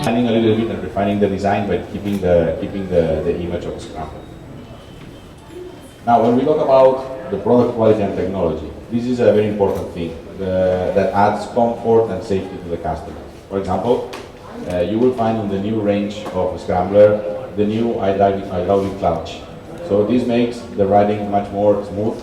refining a little bit and refining the design, but keeping the image of a scrambler. Now, when we talk about the product quality and technology, this is a very important thing that adds comfort and safety to the customer. For example, you will find on the new range of Scrambler the new hydraulic clutch. So this makes the riding much more smooth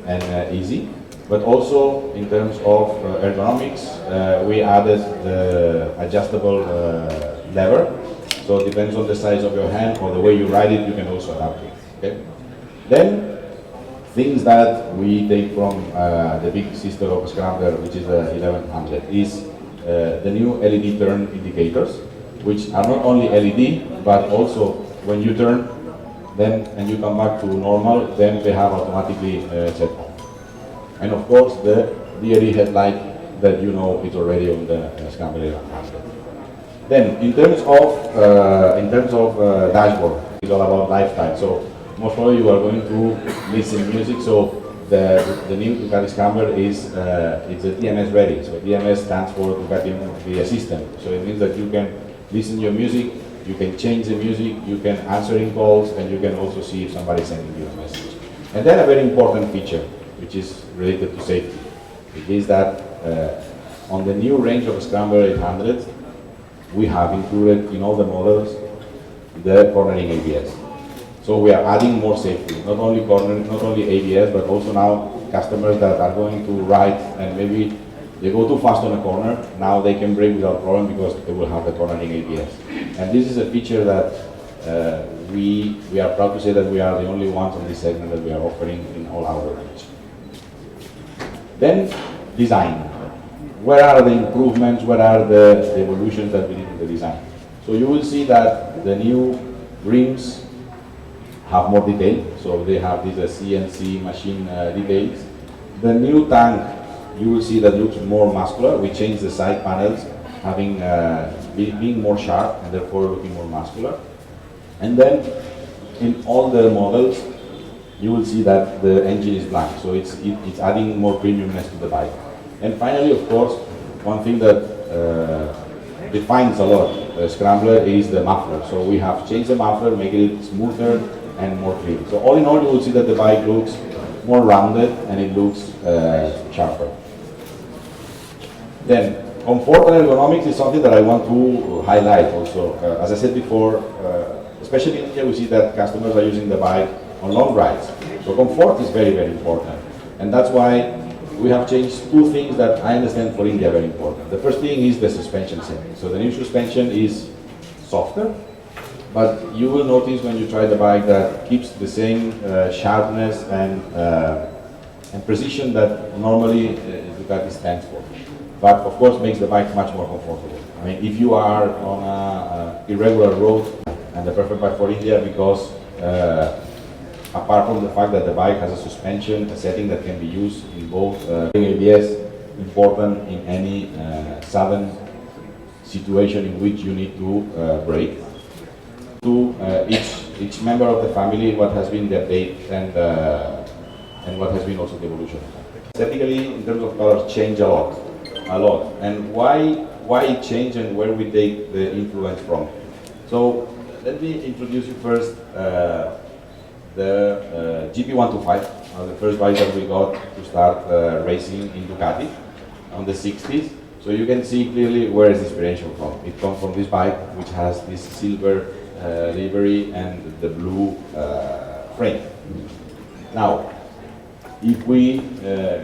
and easy. But also in terms of ergonomics, we added the adjustable lever. So it depends on the size of your hand or the way you ride it, you can also adapt it. Okay? Then things that we take from the big sister of Scrambler, which is the 1100, is the new LED turn indicators, which are not only LED, but also when you turn them and you come back to normal, then they have automatically set off. And of course the DRE headlight that you know is already on the Scrambler 1100. Then in terms of dashboard, it's all about lifestyle. So most probably you are going to listen music. So the new Ducati Scrambler is it's a DMS ready. So DMS stands for Ducati the Assistant. So it means that you can listen your music, you can change the music, you can answer in calls, and you can also see if somebody is sending you a message. And then a very important feature, which is related to safety, it is that on the new range of Scrambler 800, we have included in all the models the cornering ABS. So we are adding more safety, not only ABS, but also now customers that are going to ride and maybe they go too fast on a corner, now they can brake without problem because they will have the cornering ABS. And this is a feature that we are proud to say that we are the only ones on this segment that we are offering in all our range. Then design. Where are the improvements? Where are the evolutions that we did in the design? So you will see that the new rims have more detail, so they have these CNC machine details. The new tank, you will see that looks more muscular. We changed the side panels, having being more sharp and therefore looking more muscular. And then in all the models, you will see that the engine is blank, so it's adding more premiumness to the bike. And finally, of course, one thing that defines a lot Scrambler is the muffler. So we have changed the muffler, making it smoother and more clean. So all in all, you will see that the bike looks more rounded and it looks sharper. Then, comfort and ergonomics is something that I want to highlight also. As I said before, especially in India, we see that customers are using the bike on long rides. So comfort is very, very important. And that's why we have changed two things that I understand for India are very important. The first thing is the suspension setting. So the new suspension is softer, but you will notice when you try the bike that keeps the same sharpness and precision that normally Ducati stands for. But of course makes the bike much more comfortable. I mean, if you are on an irregular road, and the perfect bike for India because apart from the fact that the bike has a suspension, a setting that can be used in both ABS, important in any sudden situation in which you need to brake. To each member of the family, what has been the update and what has been also the evolution. Aesthetically, in terms of colors, change a lot. And why it changed and where we take the influence from. So let me introduce you first the GP125, the first bike that we got to start racing in Ducati on the 60s. So you can see clearly where is the inspiration from. It comes from this bike, which has this silver livery and the blue frame. Now, if we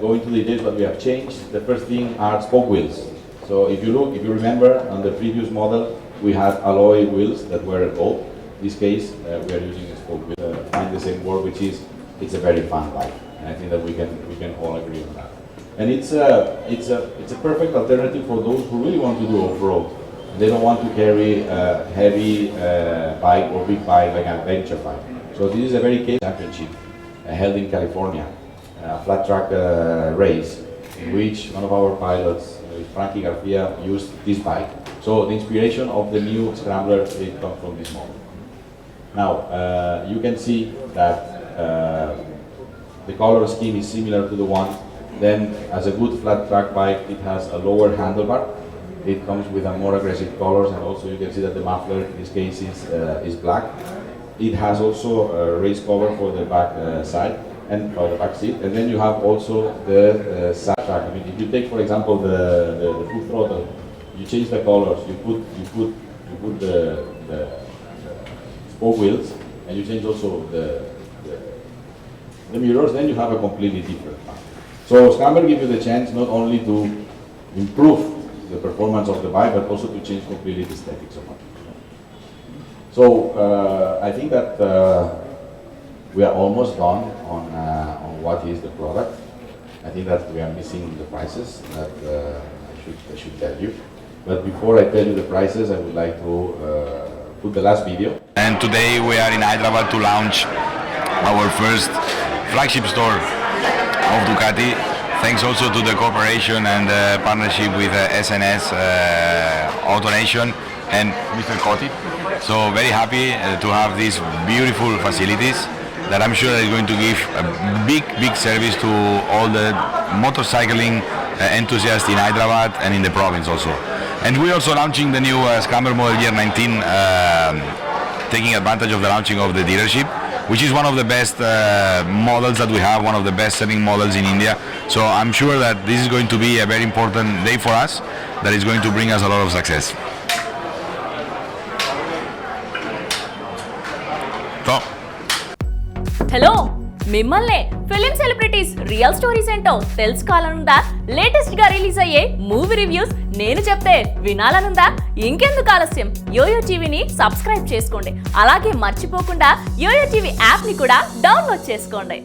go into the details what we have changed, the first thing are spoke wheels. So if you remember on the previous model, we had alloy wheels that were gold. In this case, we are using a spoke wheel. Find the same word, which is it's a very fun bike, and I think that we can all agree on that. And it's a perfect alternative for those who really want to do off-road. They don't want to carry a heavy bike or big bike like an adventure bike. So this is a very case championship held in California, a flat track race in which one of our pilots, Frankie Garcia, used this bike. So the inspiration of the new Scrambler it comes from this model. Now you can see that the color scheme is similar to the one. Then, as a good flat track bike, it has a lower handlebar, It comes with a more aggressive colors, and also you can see that the muffler in this case is black. It has also a raised cover for the back side and for the back seat, and then you have also the side track. I mean, if you take for example the full throttle, you change the colors, you put the spoke wheels, and you change also the mirrors, then you have a completely different car. So Scrambler gives you the chance not only to improve the performance of the bike, but also to change completely the aesthetics of it. So I think that we are almost done on what is the product. I think that we are missing the prices that I should tell you. But before I tell you the prices, I would like to put the last video. And today we are in Hyderabad to launch our first flagship store of Ducati. Thanks also to the cooperation and partnership with SNS AutoNation and Mr. Cotti. So very happy to have these beautiful facilities that I'm sure is going to give a big service to all the motorcycling enthusiasts in Hyderabad and in the province also. And we're also launching the new Scrambler Model Year 19, taking advantage of the launching of the dealership, which is one of the best models that we have, one of the best selling models in India. So I'm sure that this is going to be a very important day for us, that is going to bring us a lot of success. So. Hello మిమ్మల్నే film celebrities real stories ఏంటో తెలుసుకోవాలనుందా? Latest గా release అయ్యే movie reviews నేను చెప్తే వినాలనుందా? ఇంకెందుకు ఆలస్యం, yo-yo టీవీని subscribe చేసుకోండి. అలాగే మర్చిపోకుండా యోయో టీవీ యాప్ ని కూడా డౌన్లోడ్ చేసుకోండి.